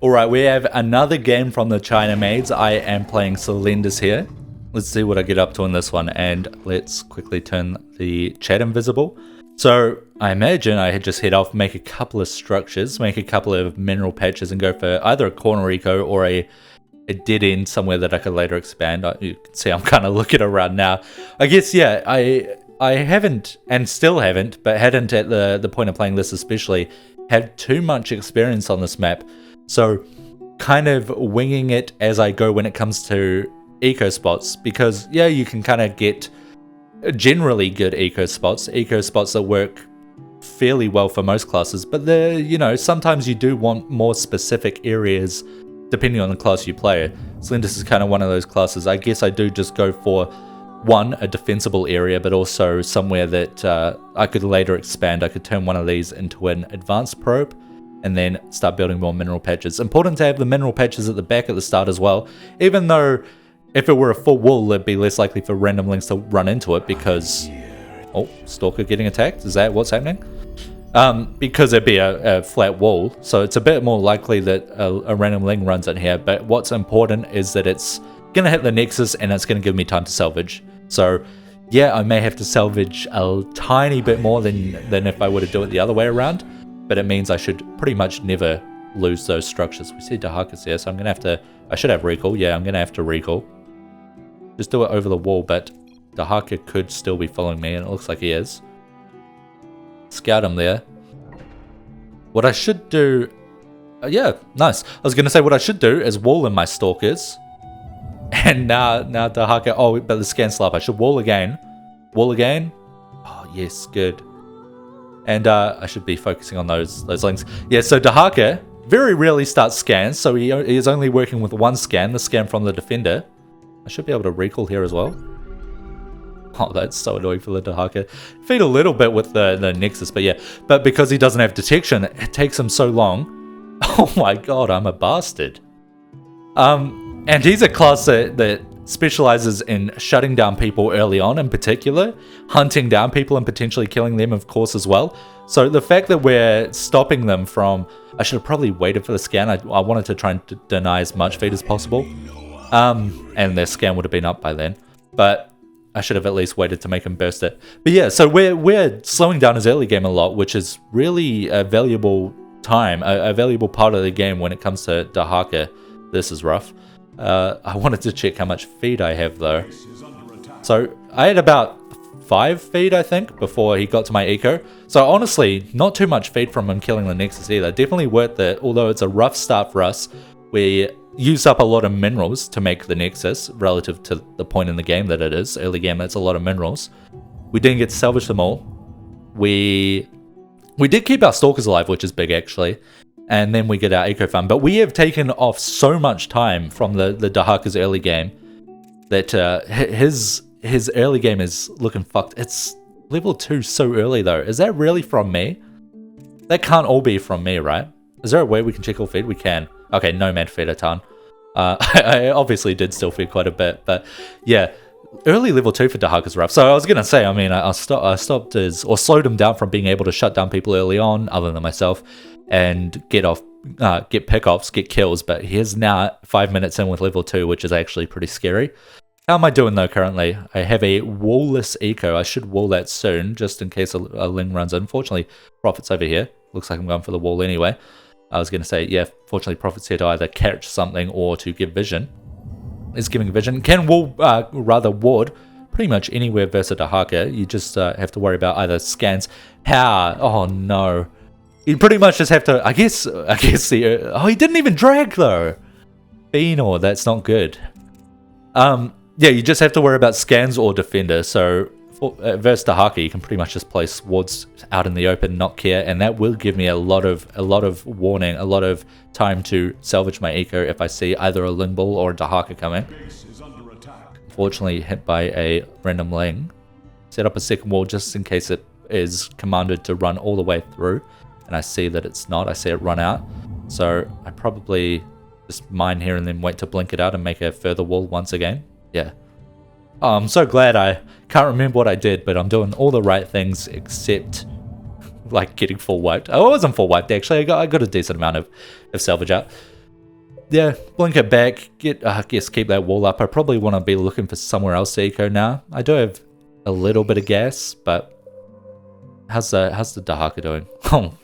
Alright, we have another game from the China maids. I am playing Selendis here. Let's see what I get up to in this one, and let's quickly turn the chat invisible. So I imagine I had just head off, make a couple of structures, make a couple of mineral patches, and go for either a corner eco or a dead end somewhere that I could later expand. You can see I'm kind of looking around now. I guess, yeah, I haven't, and still haven't, but hadn't at the point of playing this especially, had too much experience on this map. So kind of winging it as I go when it comes to eco spots, because yeah, you can kind of get generally good eco spots that work fairly well for most classes, but sometimes you do want more specific areas depending on the class you play. Selendis is kind of one of those classes. I guess I do just go for one, a defensible area, but also somewhere that I could later expand. I could turn one of these into an advanced probe and then start building more mineral patches. Important to have the mineral patches at the back at the start as well, even though if it were a full wall, it'd be less likely for random links to run into it because... Oh, Stalker getting attacked? Is that what's happening? Because it'd be a flat wall, so it's a bit more likely that a random link runs in here, but what's important is that it's going to hit the nexus and it's going to give me time to salvage. So yeah, I may have to salvage a tiny bit more than if I were to do it the other way around, but it means I should pretty much never lose those structures. We see Dehaka's here, so I'm going to have to... I should have recall. Yeah, I'm going to have to recall. Just do it over the wall, but Dehaka could still be following me, and it looks like he is. Scout him there. What I should do... yeah, nice. I was going to say what I should do is wall in my stalkers. And now Dehaka... Oh, but the scan slap. I should wall again. Wall again. Oh, yes, good. And I should be focusing on those links. Yeah, so Dehaka very rarely starts scans, so he is only working with one scan, the scan from the defender. I should be able to recall here as well. Oh, that's so annoying for the Dehaka. Feed a little bit with the Nexus, but yeah. But because he doesn't have detection, it takes him so long. Oh my god, I'm a bastard. And he's a class that specializes in shutting down people early on in particular, hunting down people and potentially killing them, of course, as well. So the fact that we're stopping them from... I should have probably waited for the scan. I wanted to try and deny as much feed as possible. And their scan would have been up by then. But I should have at least waited to make him burst it. But yeah, so we're slowing down his early game a lot, which is really a valuable time, a valuable part of the game when it comes to Dehaka. This is rough. I wanted to check how much feed I have though. So I had about 5 feed, I think, before he got to my eco. So honestly, not too much feed from him killing the Nexus either. Definitely worth it, although it's a rough start for us. We use up a lot of minerals to make the Nexus relative to the point in the game that it is. Early game, that's a lot of minerals. We didn't get to salvage them all. We did keep our stalkers alive, which is big actually. And then we get our eco farm. But we have taken off so much time from the Dehaka's early game that his early game is looking fucked. It's level 2 so early though. Is that really from me? That can't all be from me, right? Is there a way we can check all feed? We can. Okay, Nomad fed a ton. I obviously did still feed quite a bit, but yeah, early level 2 for Dehaka's rough. So I was gonna say, I mean, I stopped or slowed him down from being able to shut down people early on, other than myself, and get pickoffs, get kills. But he is now 5 minutes in with level 2, which is actually pretty scary. How am I doing though currently? I have a wall-less eco. I should wall that soon, just in case a ling runs in. Unfortunately, Prophet's over here. Looks like I'm going for the wall anyway. I was going to say, yeah, fortunately Prophet's here to either catch something or to give vision. Is giving vision. Can wall, rather ward, pretty much anywhere versus Dehaka. You just have to worry about either scans. How? Oh no. You pretty much just have to, I guess the, oh, he didn't even drag though. Beanor, that's not good. Yeah, you just have to worry about scans or defender. So versus Dehaka, you can pretty much just place wards out in the open, not care, and that will give me a lot of warning, a lot of time to salvage my eco if I see either a Ling Ball or a Dehaka coming. Unfortunately, hit by a random Ling. Set up a second wall just in case it is commanded to run all the way through, and I see that it's not. I see it run out, so I probably just mine here and then wait to blink it out and make a further wall once again. Yeah. Oh, I'm so glad. I can't remember what I did, but I'm doing all the right things except like getting full wiped. I wasn't full wiped actually. I got a decent amount of salvage out. yeah, blink it back, I guess keep that wall up. I probably want to be looking for somewhere else to eco now. I do have a little bit of gas, but how's the Dehaka doing? Oh,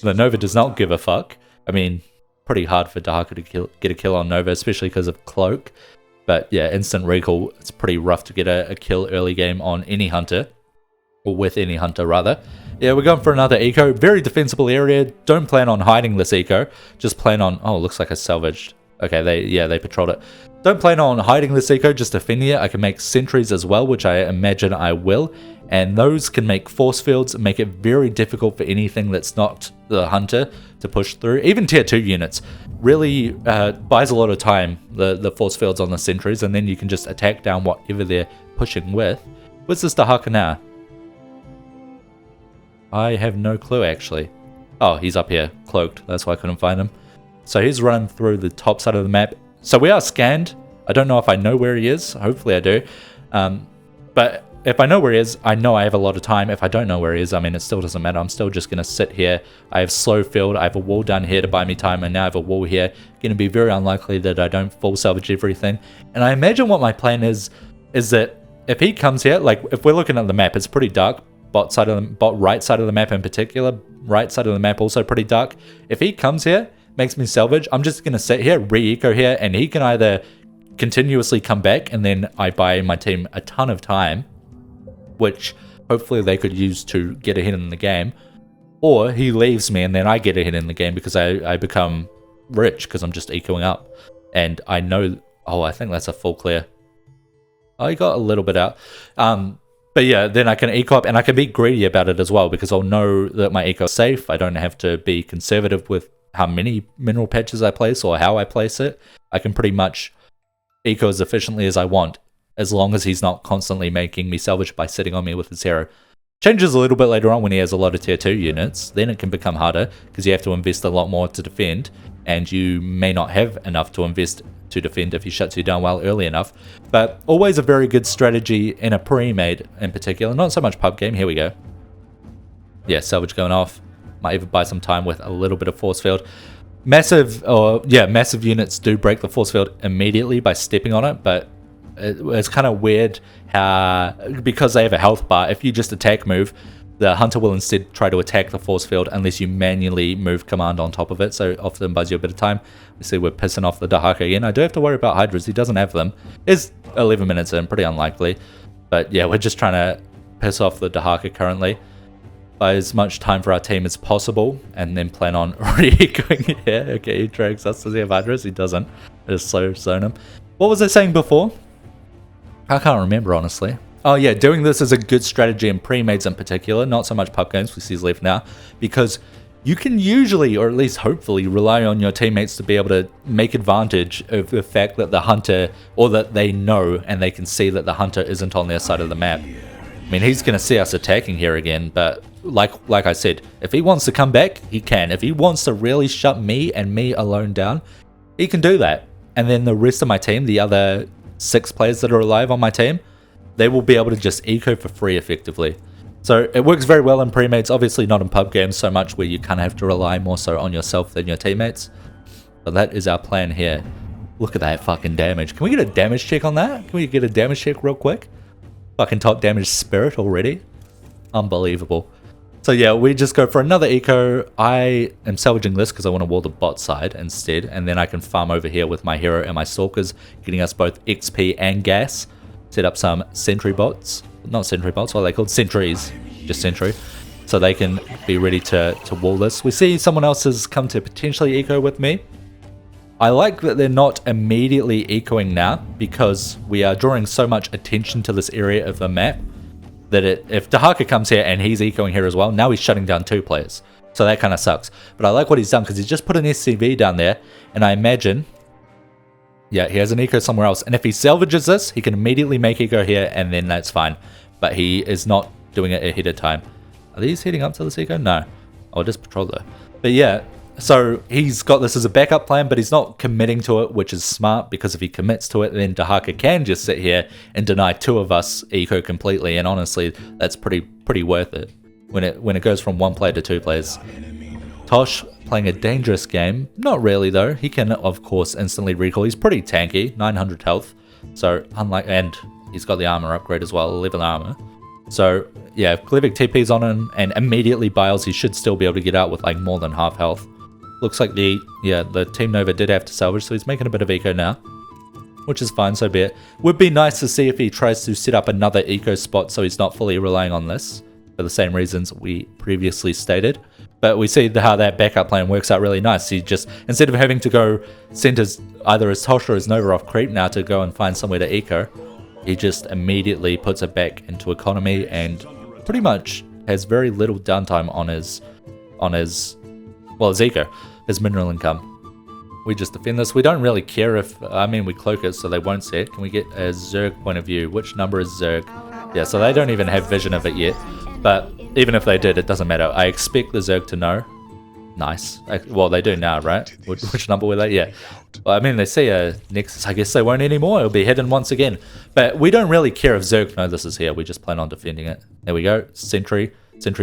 the Nova does not give a fuck. I mean, pretty hard for Dehaka to get a kill on Nova, especially because of Cloak. But yeah, instant recall, it's pretty rough to get a kill early game on any hunter. Or with any hunter, rather. Yeah, we're going for another eco. Very defensible area. Don't plan on hiding this eco. Just plan on... Oh, looks like a salvaged. Okay, they patrolled it. Don't plan on hiding this eco, just defending it. I can make sentries as well, which I imagine I will. And those can make force fields, make it very difficult for anything that's not the hunter to push through. Even tier 2 units really buys a lot of time, the force fields on the sentries, and then you can just attack down whatever they're pushing with. Where's this Dehaka now? I have no clue, actually. Oh, he's up here, cloaked. That's why I couldn't find him. So he's running through the top side of the map. So we are scanned. I don't know if I know where he is. Hopefully I do. But if I know where he is, I know I have a lot of time. If I don't know where he is, I mean, it still doesn't matter. I'm still just going to sit here. I have slow field. I have a wall down here to buy me time, and now I have a wall here. Going to be very unlikely that I don't full salvage everything. And I imagine what my plan is that if he comes here, like if we're looking at the map, it's pretty dark. Bot right side of the map in particular, right side of the map also pretty dark. If he comes here, makes me salvage, I'm just going to sit here, re-eco here, and he can either continuously come back, and then I buy my team a ton of time, which hopefully they could use to get ahead in the game, or he leaves me and then I get ahead in the game because I become rich because I'm just ecoing up. And I know, oh, I think that's a full clear. I got a little bit out. But yeah, then I can eco up, and I can be greedy about it as well, because I'll know that my eco is safe. I don't have to be conservative with how many mineral patches I place or how I place it. I can pretty much eco as efficiently as I want, as long as he's not constantly making me salvage by sitting on me with his hero. Changes a little bit later on when he has a lot of tier 2 units. Then it can become harder, because you have to invest a lot more to defend, and you may not have enough to invest to defend if he shuts you down well early enough. But always a very good strategy in a pre-made in particular, not so much pub game. Here we go. Yeah, salvage going off. Might even buy some time with a little bit of force field. Massive units do break the force field immediately by stepping on it, but it's kind of weird how, because they have a health bar, if you just attack move, the hunter will instead try to attack the force field unless you manually move command on top of it, so often buys you a bit of time. We see we're pissing off the Dehaka again. I do have to worry about Hydras, he doesn't have them. It's 11 minutes in, pretty unlikely. But yeah, we're just trying to piss off the Dehaka currently. Buy as much time for our team as possible, and then plan on re-ecoing here. Okay, he drags us. Does he have Hydras? He doesn't. Just slow zone him. What was I saying before? I can't remember, honestly. Oh yeah, doing this is a good strategy in pre-mades in particular, not so much pub games, we see he's left now, because you can usually, or at least hopefully, rely on your teammates to be able to make advantage of the fact that the hunter, or that they know and they can see that the hunter isn't on their side of the map. I mean, he's going to see us attacking here again, but like I said, if he wants to come back, he can. If he wants to really shut me and me alone down, he can do that. And then the rest of my team, the other 6 players that are alive on my team, they will be able to just eco for free effectively. So it works very well in pre-mates, obviously not in pub games so much, where you kind of have to rely more so on yourself than your teammates. But that is our plan here. Look at that fucking damage. Can we get a damage check on that? Can we get a damage check real quick? Fucking top damage spirit already. Unbelievable. So yeah, we just go for another eco. I am salvaging this because I want to wall the bot side instead, and then I can farm over here with my hero and my stalkers, getting us both XP and gas. Set up some sentry bots, not sentry bots, what are they called? Sentries, just sentry, so they can be ready to wall this. We see someone else has come to potentially eco with me. I like that they're not immediately ecoing now, because we are drawing so much attention to this area of the map that if Dehaka comes here and he's ecoing here as well, now he's shutting down 2 players. So that kind of sucks. But I like what he's done, because he's just put an SCV down there, and I imagine, yeah, he has an eco somewhere else. And if he salvages this, he can immediately make eco here, and then that's fine. But he is not doing it ahead of time. Are these heading up to this eco? No. I'll just patrol though. But yeah, so he's got this as a backup plan, but he's not committing to it, which is smart, because if he commits to it, then Dehaka can just sit here and deny 2 of us eco completely. And honestly, that's pretty worth it. When it goes from 1 player to 2 players, Tosh playing a dangerous game. Not really though. He can of course instantly recall. He's pretty tanky, 900 health. So unlike, and he's got the armor upgrade as well, 11 armor. So yeah, if Glivik TP's on him and immediately biles, he should still be able to get out with like more than half health. Looks like the Team Nova did have to salvage, so he's making a bit of eco now, which is fine, so be it. Would be nice to see if he tries to set up another eco spot so he's not fully relying on this, for the same reasons we previously stated. But we see how that backup plan works out really nice. He just, instead of having to go send either his Tosh or his Nova off creep now to go and find somewhere to eco, he just immediately puts it back into economy and pretty much has very little downtime on his eco, his mineral income. We just defend this. We don't really care if, we cloak it so they won't see it. Can we get a Zerg point of view? Which number is Zerg? Yeah, so they don't even have vision of it yet. But even if they did, it doesn't matter. I expect the Zerg to know. Nice. Well, they do now, right? Which number were they? Yeah. Well, they see a Nexus. I guess they won't anymore. It'll be hidden once again. But we don't really care if Zerg know this is here. We just plan on defending it. There we go. Sentry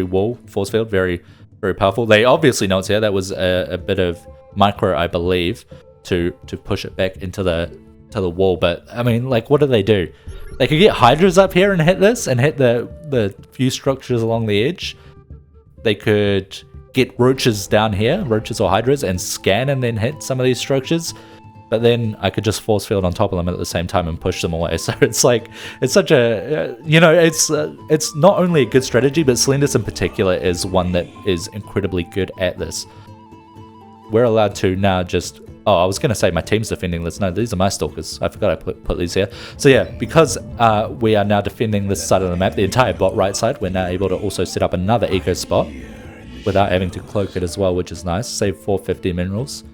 wall, force field. Very, very powerful. They obviously know it's here. That was a bit of micro, I believe, to push it back into the wall. But what do? They could get Hydras up here and hit this and hit the few structures along the edge. They could get Roaches down here, Roaches or Hydras, and scan and then hit some of these structures. But then I could just force field on top of them at the same time and push them away. So it's such a, it's not only a good strategy, but Selendis in particular is one that is incredibly good at this. We're allowed to now just, I was going to say my team's defending this. No, these are my stalkers. I forgot I put these here. So yeah, because we are now defending this side of the map, the entire bot right side, we're now able to also set up another eco spot without having to cloak it as well, which is nice. Save 450 minerals.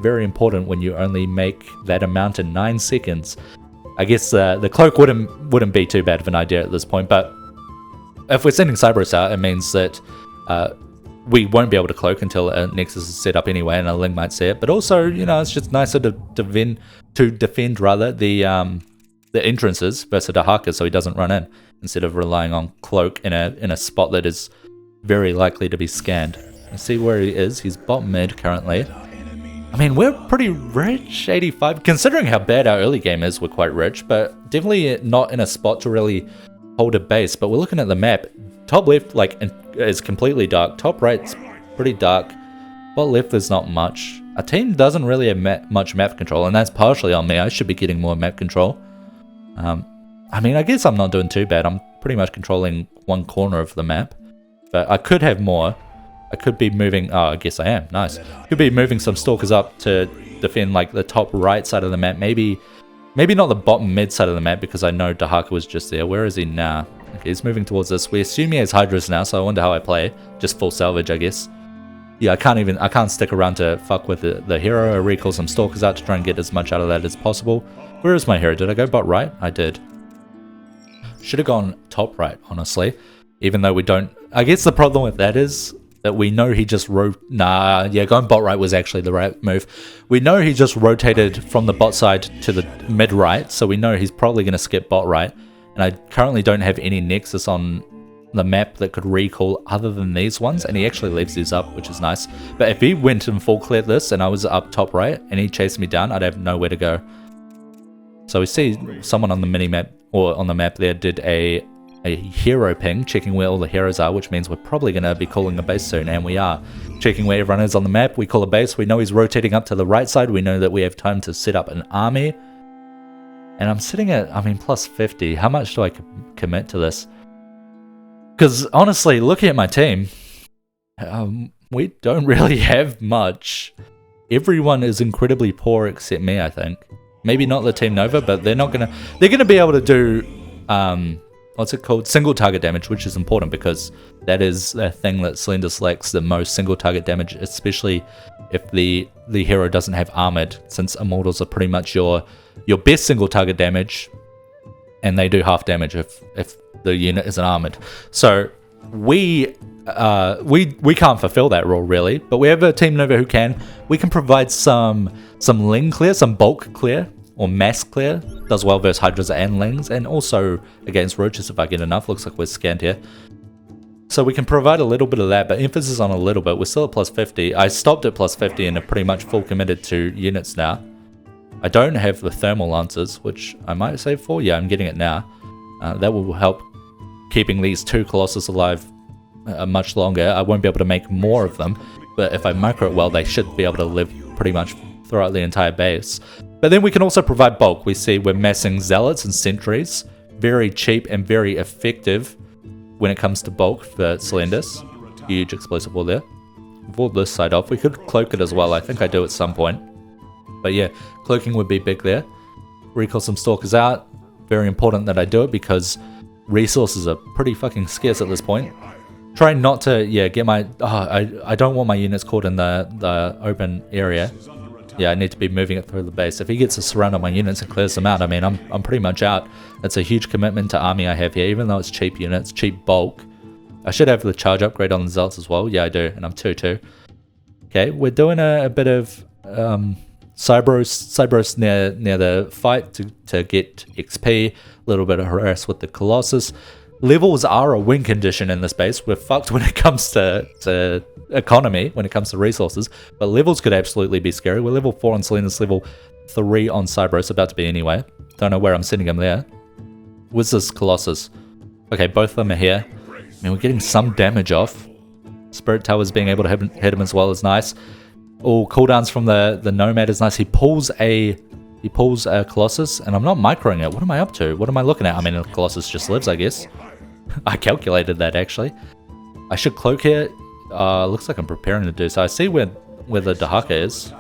Very important when you only make that amount in 9 seconds. I guess the cloak wouldn't be too bad of an idea at this point, but if we're sending Cyberus out, it means that we won't be able to cloak until a Nexus is set up anyway, and a Ling might see it. But also, it's just nicer to defend the entrances versus Dehaka, so he doesn't run in, instead of relying on cloak in a spot that is very likely to be scanned. Let's see where he is. He's bot mid currently. We're pretty rich, 85. Considering how bad our early game is, we're quite rich, but definitely not in a spot to really hold a base. But we're looking at the map. Top left is completely dark. Top right's pretty dark. Bot left there's not much. Our team doesn't really have much map control, and that's partially on me. I should be getting more map control. I guess I'm not doing too bad. I'm pretty much controlling one corner of the map, but I could have more. I could be moving, I guess I am, nice. Could be moving some stalkers up to defend the top right side of the map. Maybe not the bottom mid side of the map, because I know Dehaka was just there. Where is he now? Okay, he's moving towards us. We assume he has Hydras now, so I wonder how I play. Just full salvage, I guess. Yeah, I can't stick around to fuck with the hero. I recall some stalkers out to try and get as much out of that as possible. Where is my hero? Did I go bot right? I did. Should have gone top right, honestly. Even though we don't... I guess the problem with that is that we know he just going bot right was actually the right move. We know he just rotated from the bot side to the mid right, so we know he's probably going to skip bot right. And I currently don't have any Nexus on the map that could recall other than these ones, and he actually leaves these up, which is nice. But if he went and full cleared this and I was up top right and he chased me down, I'd have nowhere to go. So we see someone on the mini-map, or on the map there, did a hero ping, checking where all the heroes are, which means we're probably going to be calling a base soon, and we are. Checking where everyone is on the map, we call a base. We know he's rotating up to the right side. We know that we have time to set up an army. And I'm sitting at, plus 50. How much do I commit to this? Because honestly, looking at my team, we don't really have much. Everyone is incredibly poor except me, I think. Maybe not the Team Nova, but they're gonna be able to do what's it called? Single target damage, which is important because that is a thing that Selendis lacks the most, single target damage, especially if the hero doesn't have armored, since immortals are pretty much your best single target damage, and they do half damage if the unit isn't armored. So we can't fulfill that role really, but we have a Team Nova who can. We can provide some Ling clear, some bulk clear, or mass clear. Does well versus Hydras and Lings, and also against Roaches if I get enough. Looks like we're scanned here. So we can provide a little bit of that, but emphasis on a little bit. We're still at plus 50. I stopped at plus 50 and are pretty much full committed to units now. I don't have the thermal lancers, which I might save for. Yeah, I'm getting it now. That will help keeping these 2 Colossus alive much longer. I won't be able to make more of them, but if I micro it well, they should be able to live pretty much throughout the entire base. But then we can also provide bulk. We see we're massing zealots and sentries. Very cheap and very effective when it comes to bulk for Selendis. Huge explosive wall there. Wall this side off. We could cloak it as well. I think I do at some point. But yeah, cloaking would be big there. Recall some stalkers out. Very important that I do it because resources are pretty fucking scarce at this point. Try not to, yeah, get my... I don't want my units caught in the open area. Yeah, I need to be moving it through the base. If he gets a surround on my units and clears them out, I mean, I'm pretty much out. That's a huge commitment to army I have here, even though it's cheap units, cheap bulk. I should have the charge upgrade on the zealots as well. Yeah, I do, and I'm 2-2. Okay, we're doing a bit of Cybros near the fight to get XP, a little bit of harass with the Colossus. Levels are a win condition in this base. We're fucked when it comes to economy, when it comes to resources, but levels could absolutely be scary. We're level 4 on Selendis, level 3 on Cybros, about to be anyway. Don't know where I'm sending him there. Where's this Colossus? Okay, both of them are here. I mean, we're getting some damage off. Spirit Towers being able to hit him as well is nice. Oh, cooldowns from the Nomad is nice. He pulls a Colossus, and I'm not microing it. What am I up to? What am I looking at? I mean, the Colossus just lives, I guess. I calculated that, actually. I should cloak here. Looks like I'm preparing to do so. I see where the Dehaka is.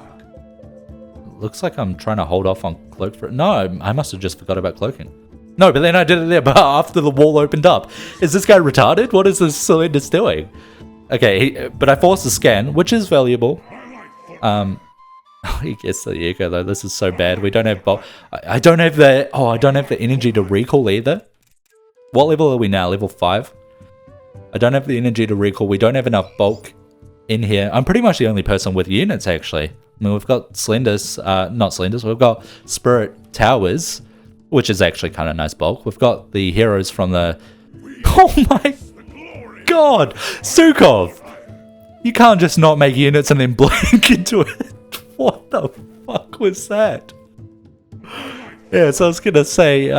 Looks like I'm trying to hold off on cloak for it. No, I must have just forgot about cloaking. No, but then I did it there, but after the wall opened up. Is this guy retarded? What is this Selendis doing? Okay, but I forced a scan, which is valuable. He gets the eco though. This is so bad. We don't have bulk. I don't have the energy to recall either. What level are we now? Level 5? I don't have the energy to recall. We don't have enough bulk in here. I'm pretty much the only person with units, actually. I mean, we've got Selendis, not Selendis, we've got Spirit Towers, which is actually kind of nice bulk. We've got the heroes from the... Oh my god! Sukov! You can't just not make units and then blink into it. What the fuck was that? Yeah, so I was gonna say,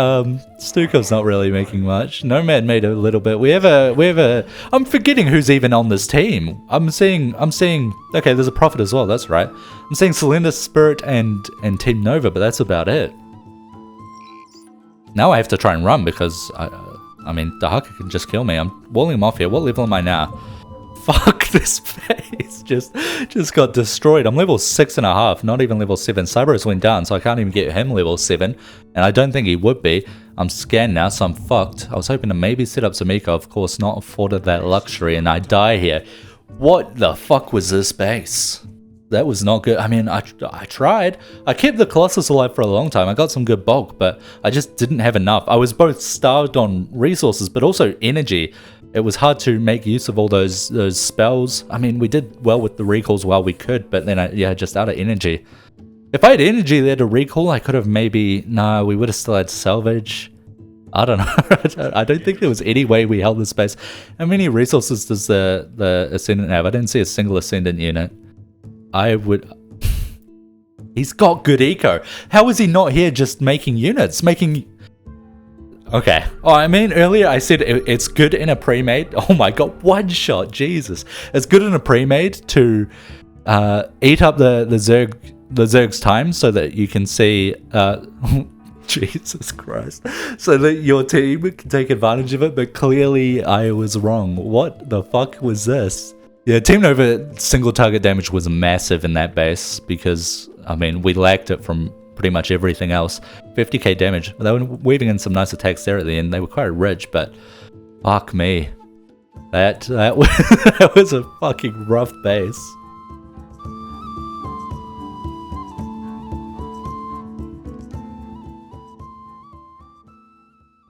Stukov's not really making much. Nomad made a little bit. We have a. I'm forgetting who's even on this team. I'm seeing. Okay, there's a Prophet as well. That's right. I'm seeing Selendis, Spirit, and Team Nova, but that's about it. Now I have to try and run because I mean, Dehaka can just kill me. I'm walling him off here. What level am I now? Fuck, this base just got destroyed. I'm level 6.5, not even level 7. Cybros went down, so I can't even get him level 7, and I don't think he would be. I'm scanned now, so I'm fucked. I was hoping to maybe set up some eco, of course, not afforded that luxury, and I die here. What the fuck was this base? That was not good. I mean, I tried. I kept the Colossus alive for a long time. I got some good bulk, but I just didn't have enough. I was both starved on resources, but also energy. It was hard to make use of all those spells. I mean, we did well with the recalls while we could, but then just out of energy. If I had energy there to recall, I could have maybe... Nah, we would have still had salvage. I don't know. I don't think there was any way we held this base. How many resources does the Ascendant have? I didn't see a single Ascendant unit. I would... He's got good eco. How is he not here just making units? Okay. Oh, I mean, earlier I said it's good in a pre-made. Oh my god, one shot, Jesus. It's good in a pre-made to eat up the Zerg's time so that you can see... Jesus Christ. So that your team can take advantage of it, but clearly I was wrong. What the fuck was this? Yeah, Team Nova single target damage was massive in that base because, I mean, we lacked it from pretty much everything else. 50k damage. They were weaving in some nice attacks there at the end. They were quite rich, but fuck me. That was a fucking rough base.